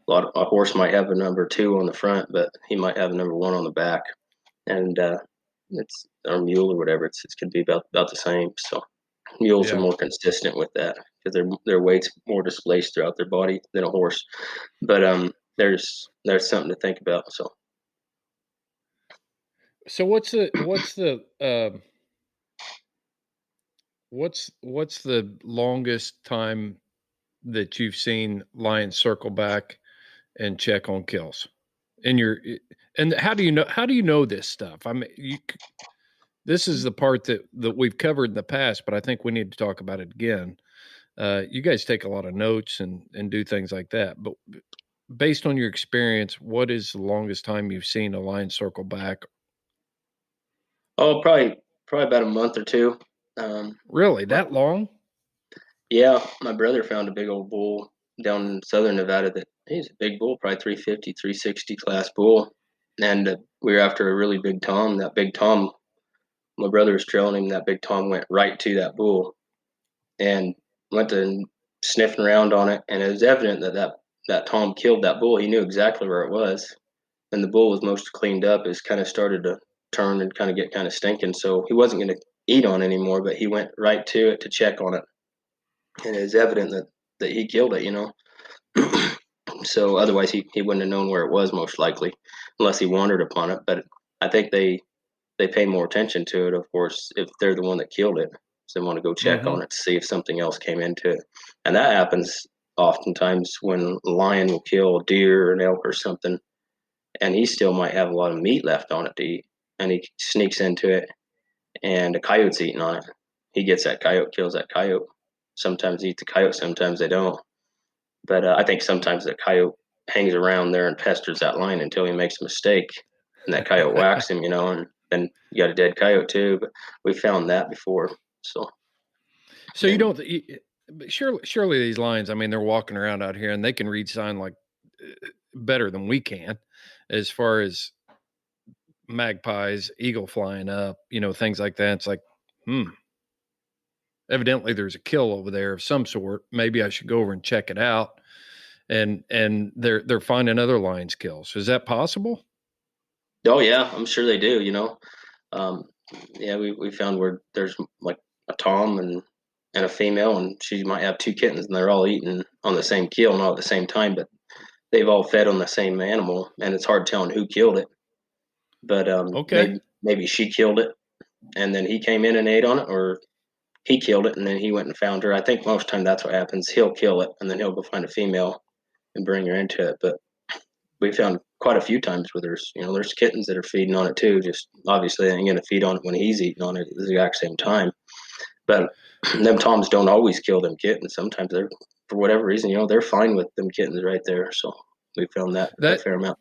A horse might have a number 2 on the front, but he might have a number 1 on the back, and it's or mule or whatever. It's going to be about the same. So mules are more consistent with that because their weight's more displaced throughout their body than a horse. But there's something to think about. So what's the longest time that you've seen lions circle back and check on kills? And how do you know this stuff? I mean, this is the part that we've covered in the past, but I think we need to talk about it again. You guys take a lot of notes and do things like that, but based on your experience, what is the longest time you've seen a lion circle back? Oh, probably about a month or 2. Really, that long? Yeah, my brother found a big old bull down in southern Nevada. He's a big bull, probably 350, 360 class bull, and we were after a really big tom. That big tom, my brother was trailing him. That big tom went right to that bull and went to sniffing around on it, and it was evident that tom killed that bull. He knew exactly where it was, and the bull was most cleaned up. It kind of started to turn and kind of get kind of stinking, so he wasn't going to eat on anymore, but he went right to it to check on it, and it was evident that he killed it. So otherwise he wouldn't have known where it was, most likely, unless he wandered upon it. But I think they pay more attention to it, of course, if they're the one that killed it. So they want to go check on it to see if something else came into it. And that happens oftentimes when a lion will kill a deer or an elk or something, and he still might have a lot of meat left on it to eat, and he sneaks into it, and a coyote's eating on it. He gets that coyote, kills that coyote. Sometimes they eat the coyote, sometimes they don't. But I think sometimes the coyote hangs around there and pesters that lion until he makes a mistake, and that coyote whacks him, and then you got a dead coyote too. But we found that before. So you don't. Surely these lions. I mean, they're walking around out here and they can read sign like better than we can, as far as magpies, eagle flying up, things like that. It's like, evidently there's a kill over there of some sort. Maybe I should go over and check it out. And they're finding other lions kills. Is that possible? Oh yeah, I'm sure they do. Yeah, we found where there's like a tom and a female, and she might have 2 kittens, and they're all eating on the same kill, not at the same time, but they've all fed on the same animal, and it's hard telling who killed it. But Okay. maybe she killed it, and then he came in and ate on it, or he killed it and then he went and found her. I think most of the time that's what happens. He'll kill it and then he'll go find a female and bring her into it. But we found quite a few times where there's kittens that are feeding on it too. Just obviously they ain't gonna feed on it when he's eating on it at the exact same time. But them toms don't always kill them kittens. Sometimes they're, for whatever reason, they're fine with them kittens right there. So we found that a fair amount.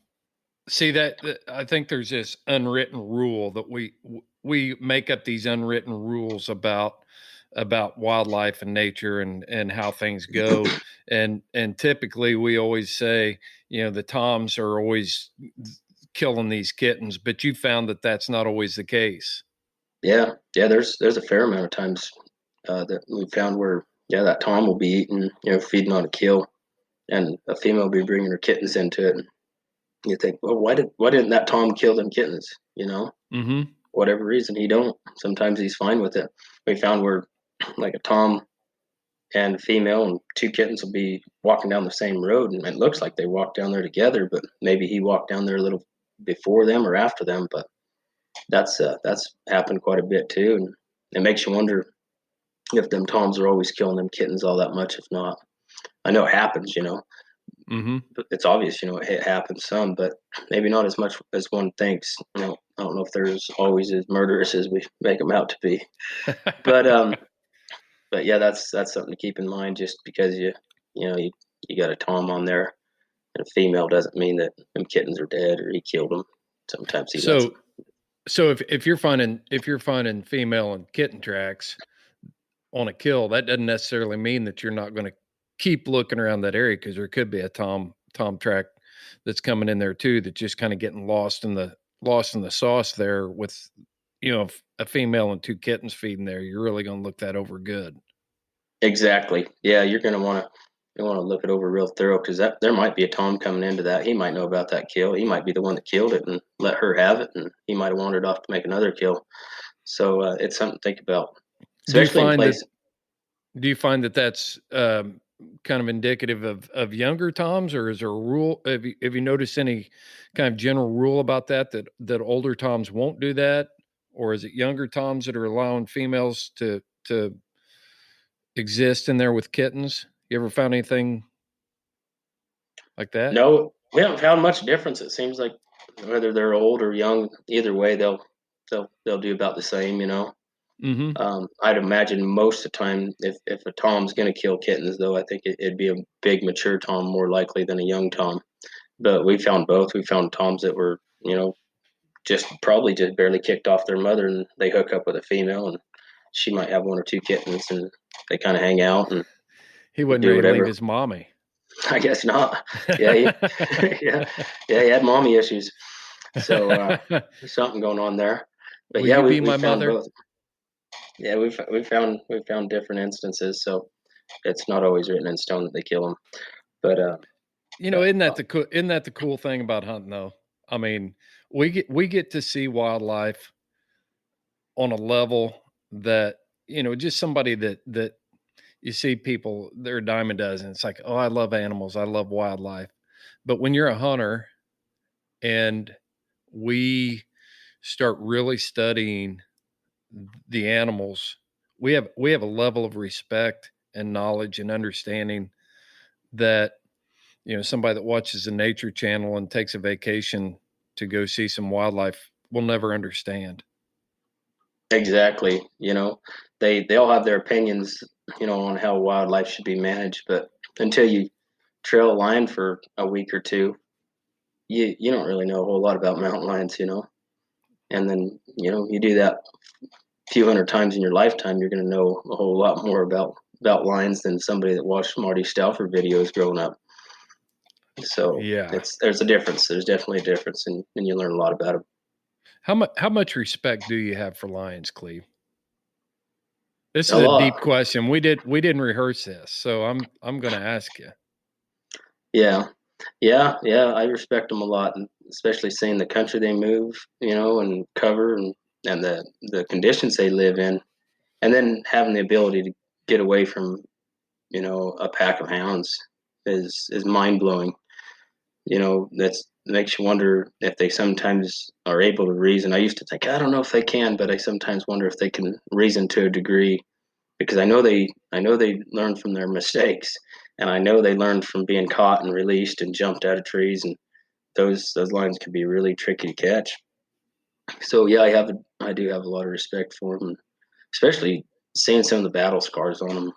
See that I think there's this unwritten rule that we make up these unwritten rules about about wildlife and nature and how things go. And typically we always say, the toms are always killing these kittens, but you found that that's not always the case. Yeah. There's a fair amount of times that we found where that tom will be eating, feeding on a kill, and a female will be bringing her kittens into it. And you think, well, why didn't that tom kill them kittens? Mm-hmm. Whatever reason he don't. Sometimes he's fine with it. We found where like a tom and a female and two kittens will be walking down the same road, and it looks like they walked down there together, but maybe he walked down there a little before them or after them. But that's happened quite a bit too, and it makes you wonder if them toms are always killing them kittens all that much. If not, I know it happens, Mm-hmm. it's obvious, it happens some, but maybe not as much as one thinks. I don't know if they're always as murderous as we make them out to be, but but yeah, that's something to keep in mind. Just because you got a tom on there and a female doesn't mean that them kittens are dead or he killed them. Sometimes he lets them. So if you're finding female and kitten tracks on a kill, that doesn't necessarily mean that you're not going to keep looking around that area, because there could be a tom track that's coming in there too, that's just kind of getting lost in the sauce there with a female and two kittens feeding there. You're really going to look that over good. Exactly. Yeah, you're going to want to look it over real thorough, because there might be a tom coming into that. He might know about that kill. He might be the one that killed it and let her have it, and he might have wandered off to make another kill. So it's something to think about, especially in place. Do you find that that's kind of indicative of younger toms, or is there a rule? Have you noticed any kind of general rule about that older toms won't do that, or is it younger toms that are allowing females to exist in there with kittens? You ever found anything like that? No, we haven't found much difference. It seems like whether they're old or young, either way they'll do about the same. Mm-hmm. I'd imagine most of the time, if a tom's going to kill kittens, though, I think it'd be a big mature tom more likely than a young tom. But we found both. We found toms that were, just barely kicked off their mother, and they hook up with a female, and she might have one or two kittens, and they kind of hang out. And he wasn't ready to leave his mommy. I guess not. Yeah, he had mommy issues. So there's something going on there. But Will yeah, you we be my found mother? both. Yeah, we found different instances, so it's not always written in stone that they kill them. But isn't that the cool thing about hunting, though? I mean, we get to see wildlife on a level that just somebody that you see people, they're a dime a dozen. It's like, oh, I love animals, I love wildlife. But when you're a hunter and we start really studying the animals, we have a level of respect and knowledge and understanding that somebody that watches the Nature Channel and takes a vacation to go see some wildlife will never understand. exactly, they all have their opinions, on how wildlife should be managed, but until you trail a lion for a week or two, you don't really know a whole lot about mountain lions, and then you do that a few hundred times in your lifetime, you're going to know a whole lot more about lions than somebody that watched Marty Stauffer videos growing up. So Yeah, there's a difference. There's definitely a difference, and you learn a lot about them. how much respect do you have for lions, Cleve? This A is a lot. deep question. We didn't rehearse this, so I'm going to ask you. Yeah, I respect them a lot, and especially seeing the country they move, and cover, and the conditions they live in, and then having the ability to get away from, a pack of hounds is mind blowing. That makes you wonder if they sometimes are able to reason. I used to think, I don't know if they can, but I sometimes wonder if they can reason to a degree, because I know they learn from their mistakes, and I know they learned from being caught and released and jumped out of trees, and those lions can be really tricky to catch. So yeah, I do have a lot of respect for them, especially seeing some of the battle scars on them.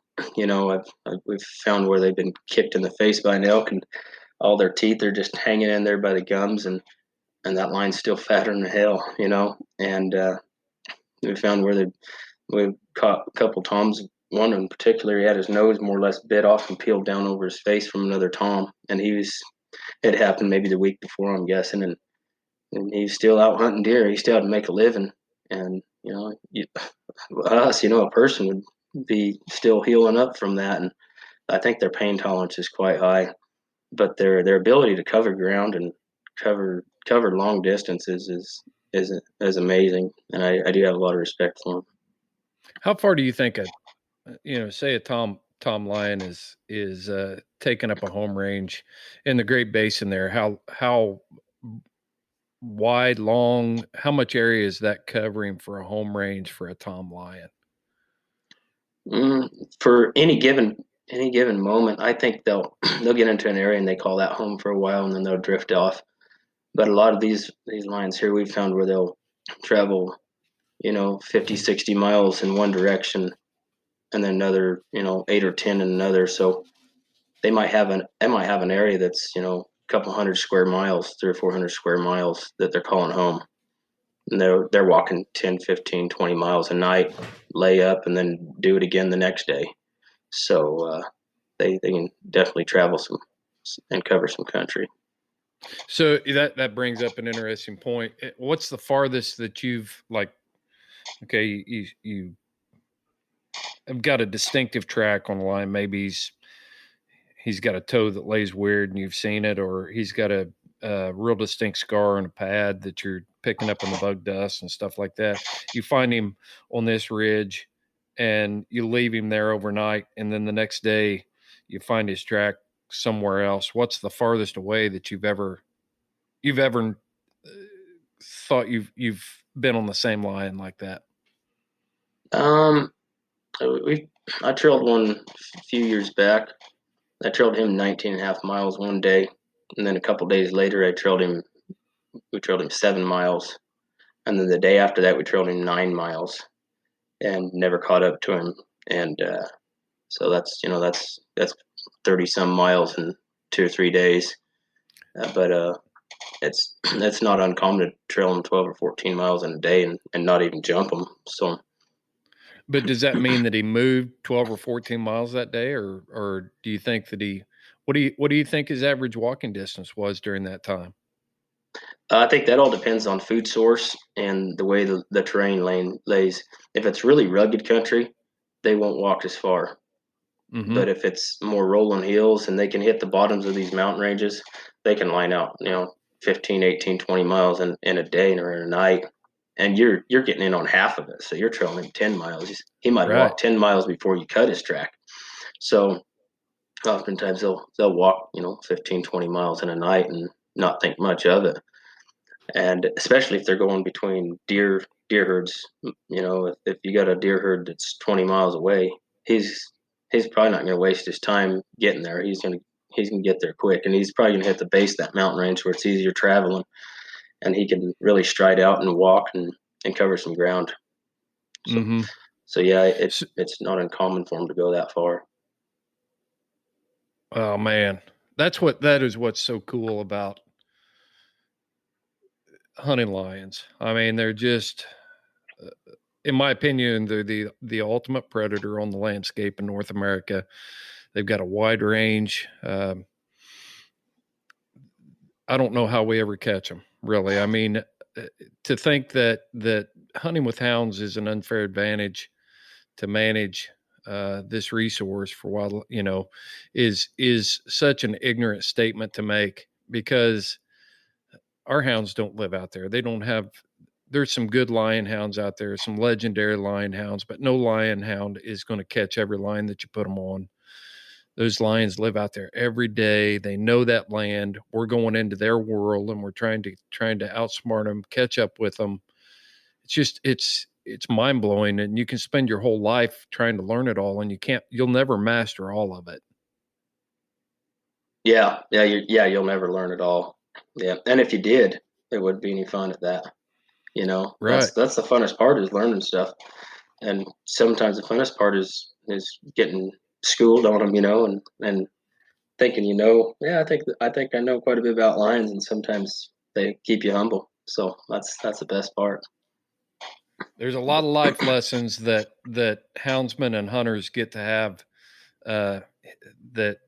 We've found where they've been kicked in the face by an elk, and all their teeth are just hanging in there by the gums, and that line's still fatter than hell, and we found where we caught a couple toms. One in particular, he had his nose more or less bit off and peeled down over his face from another tom, and it happened maybe the week before, I'm guessing, and he's still out hunting deer. He still had to make a living, and a person would be still healing up from that, and I think their pain tolerance is quite high, but their ability to cover ground and cover long distances is amazing, and I do have a lot of respect for them. How far do you think say a Tom Lion is taking up a home range in the Great Basin there? How wide, long, how much area is that covering for a home range for a Tom Lion? For any given moment, I think they'll get into an area and they call that home for a while, and then they'll drift off. But a lot of these lions here we've found where they'll travel 50, 60 miles in one direction and then another 8 or 10 in another. So they might have an area that's a couple hundred square miles, 300 or 400 square miles, that they're calling home, and they're walking 10, 15, 20 miles a night, lay up, and then do it again the next day. So they can definitely travel some and cover some country. So that brings up an interesting point. What's the farthest that you've okay, you have got a distinctive track on the line? Maybe he's got a toe that lays weird and you've seen it, or he's got a real distinct scar on a pad that you're picking up in the bug dust and stuff like that. You find him on this ridge and you leave him there overnight, and then the next day you find his track somewhere else. What's the farthest away that you've ever thought you've been on the same line like that? I trailed one a few years back. I trailed him 19 and a half miles one day, and then a couple days later we trailed him 7 miles, and then the day after that we trailed him 9 miles and never caught up to him. And so that's 30 some miles in 2 or 3 days. But it's not uncommon to trail them 12 or 14 miles in a day and not even jump them. So, but does that mean that he moved 12 or 14 miles that day, or do you think that what do you think his average walking distance was during that time? I think that all depends on food source and the way the terrain lays. If it's really rugged country, they won't walk as far. Mm-hmm. But if it's more rolling hills and they can hit the bottoms of these mountain ranges, they can line out 15, 18, 20 miles in a day or in a night, and you're getting in on half of it. So you're trailing him 10 miles. He might walk 10 miles before you cut his track. So oftentimes they'll walk 15, 20 miles in a night and not think much of it. And especially if they're going between deer herds, if you got a deer herd that's 20 miles away, he's probably not going to waste his time getting there. He's going to get there quick, and he's probably going to hit the base of that mountain range where it's easier traveling, and he can really stride out and walk and cover some ground. So, so yeah, it's not uncommon for him to go that far. Oh man, that is what's so cool about hunting lions. I mean, they're just, in my opinion, they're the ultimate predator on the landscape in North America. They've got a wide range. I don't know how we ever catch them, really. I mean, to think that hunting with hounds is an unfair advantage to manage this resource for wild, is such an ignorant statement to make, because our hounds don't live out there. They don't have, there's some good lion hounds out there, some legendary lion hounds, but no lion hound is going to catch every lion that you put them on. Those lions live out there every day. They know that land. We're going into their world, and we're trying to outsmart them, catch up with them. It's just, it's mind blowing. And you can spend your whole life trying to learn it all, and you'll never master all of it. Yeah. You'll never learn it all. Yeah. And if you did, it wouldn't be any fun at that. Right. That's the funnest part, is learning stuff. And sometimes the funnest part is getting schooled on them, and thinking, I think I know quite a bit about lions, and sometimes they keep you humble. So that's the best part. There's a lot of life lessons that houndsmen and hunters get to have uh, that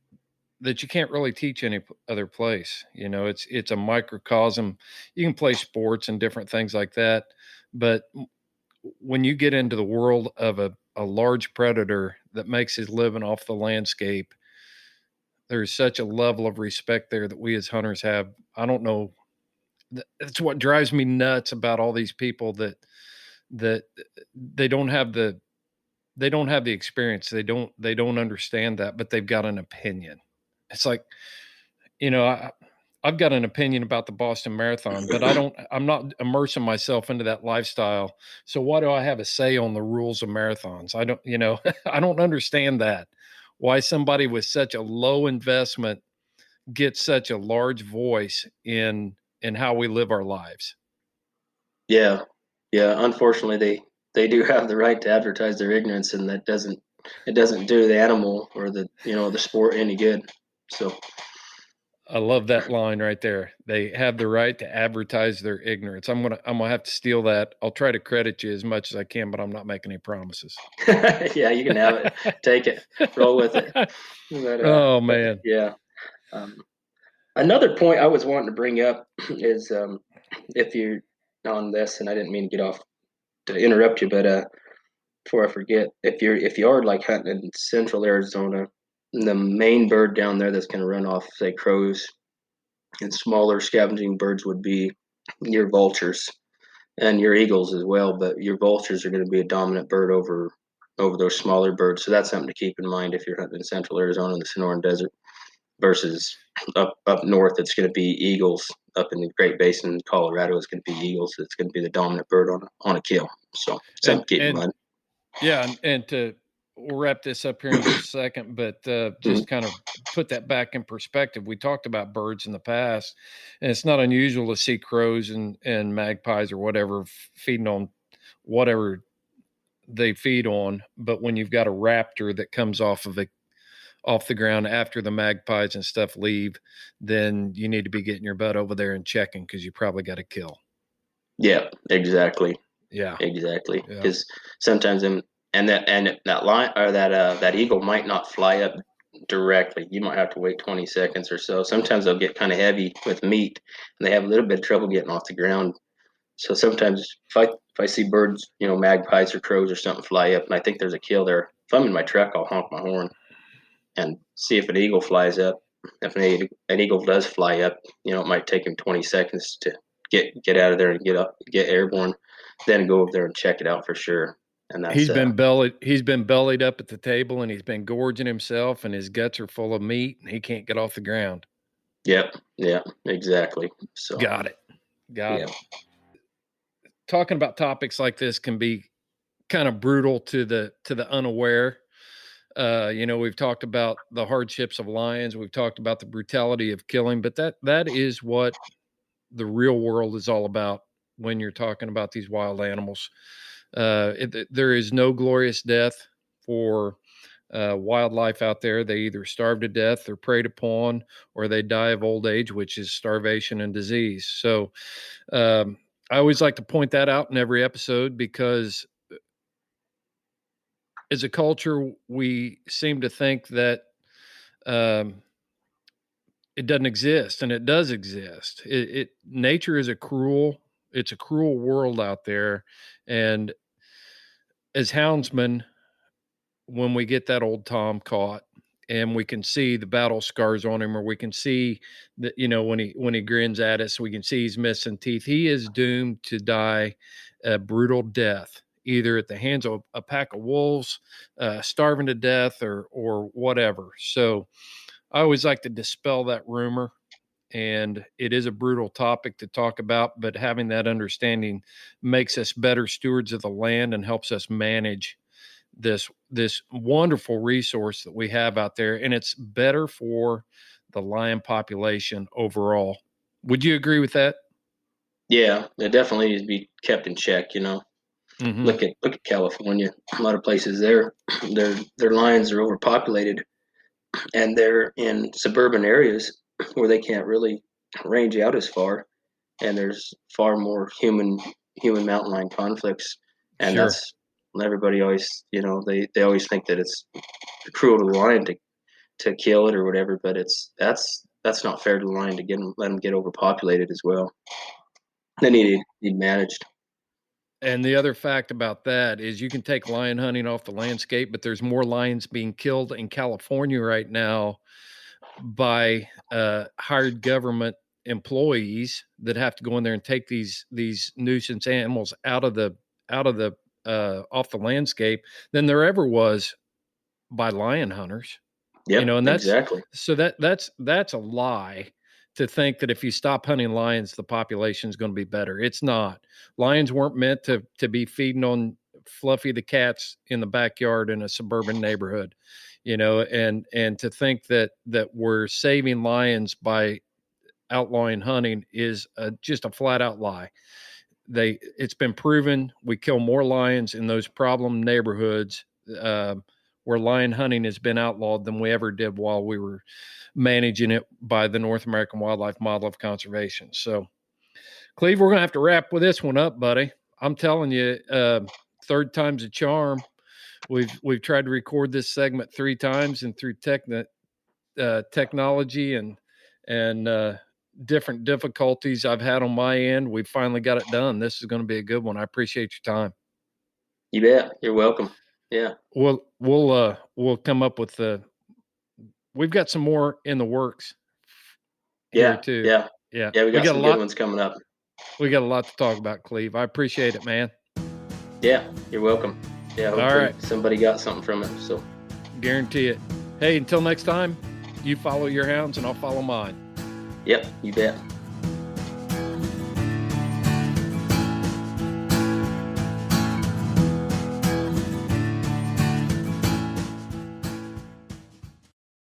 you can't really teach any other place. You know, it's a microcosm. You can play sports and different things like that, but when you get into the world of a large predator that makes his living off the landscape, there's such a level of respect there that we as hunters have. I don't know. That's what drives me nuts about all these people that they don't have the experience. They don't understand that, but they've got an opinion. It's like, you know, I've got an opinion about the Boston Marathon, but I'm not immersing myself into that lifestyle. So why do I have a say on the rules of marathons? I don't, you know, I don't understand that. Why somebody with such a low investment gets such a large voice in how we live our lives. Yeah. Yeah. Unfortunately, they do have the right to advertise their ignorance, and it doesn't do the animal or the sport any good. So I love that line right there. They have the right to advertise their ignorance. I'm gonna have to steal that. I'll try to credit you as much as I can, but I'm not making any promises. yeah, you can have it. Take it. Roll with it. But, oh man. Yeah. Another point I was wanting to bring up is if you're on this, and I didn't mean to get off to interrupt you, but before I forget, if you are like hunting in central Arizona, the main bird down there that's going to run off, say, crows and smaller scavenging birds would be your vultures and your eagles as well. But your vultures are going to be a dominant bird over those smaller birds. So that's something to keep in mind if you're hunting in central Arizona in the Sonoran Desert versus up north. It's going to be eagles. Up in the Great Basin in Colorado, it's going to be eagles. It's going to be the dominant bird on a kill. So something to keep in mind. Yeah, and we'll wrap this up here in just a second, but just kind of put that back in perspective. We talked about birds in the past, and it's not unusual to see crows and magpies or whatever feeding on whatever they feed on. But when you've got a raptor that comes off the ground after the magpies and stuff leave, then you need to be getting your butt over there and checking because you probably got a kill. Yeah, exactly. Yeah, exactly. Because sometimes that line or that eagle might not fly up directly. You might have to wait 20 seconds or so. Sometimes they'll get kind of heavy with meat, and they have a little bit of trouble getting off the ground. So sometimes if I see birds, magpies or crows or something fly up, and I think there's a kill there, if I'm in my truck, I'll honk my horn and see if an eagle flies up. If an eagle does fly up, it might take him 20 seconds to get out of there and get airborne, then go over there and check it out for sure. And that's he's been bellied up at the table, and he's been gorging himself, and his guts are full of meat, and he can't get off the ground. Yep. Yeah, exactly. So got it. Talking about topics like this can be kind of brutal to the unaware. We've talked about the hardships of lions. We've talked about the brutality of killing, but that is what the real world is all about when you're talking about these wild animals. There is no glorious death for wildlife out there. They either starve to death, they're preyed upon, or they die of old age, which is starvation and disease. So I always like to point that out in every episode because as a culture, we seem to think that it doesn't exist, and it does exist. Nature is it's a cruel world out there. And as houndsmen, when we get that old Tom caught and we can see the battle scars on him, or we can see that, when he grins at us, we can see he's missing teeth. He is doomed to die a brutal death, either at the hands of a pack of wolves, starving to death, or whatever. So I always like to dispel that rumor, and it is a brutal topic to talk about, but having that understanding makes us better stewards of the land and helps us manage this wonderful resource that we have out there, and it's better for the lion population overall. Would you agree with that? Yeah, it definitely needs to be kept in check. Mm-hmm. Look at California. A lot of places there, their lions are overpopulated, and they're in suburban areas where they can't really range out as far, and there's far more human mountain lion conflicts And Sure. that's everybody always, they always think that it's cruel to the lion to kill it or whatever, but that's not fair to the lion to let them get overpopulated as well. They need to be managed. And the other fact about that is you can take lion hunting off the landscape, but there's more lions being killed in California right now by hired government employees that have to go in there and take these nuisance animals out of the off the landscape than there ever was by lion hunters. Yeah, And that's exactly. So that's a lie to think that if you stop hunting lions, the population is going to be better. It's not. Lions weren't meant to be feeding on Fluffy the cats in the backyard in a suburban neighborhood, and to think that we're saving lions by outlawing hunting is just a flat out lie. It's been proven we kill more lions in those problem neighborhoods where lion hunting has been outlawed than we ever did while we were managing it by the North American Wildlife Model of Conservation. So, Cleve, we're going to have to wrap with this one up, buddy. I'm telling you, third time's a charm. We've tried to record this segment 3 times, and through technology and different difficulties I've had on my end, we finally got it done. This is going to be a good one. I appreciate your time. You bet. You're welcome. Yeah. We'll come up with we've got some more in the works. Yeah. Too. Yeah. Yeah. We got some good ones coming up. We got a lot to talk about, Cleve. I appreciate it, man. Yeah. You're welcome. Yeah. Hopefully all right. Somebody got something from it. So guarantee it. Hey, until next time, you follow your hounds and I'll follow mine. Yep. You bet.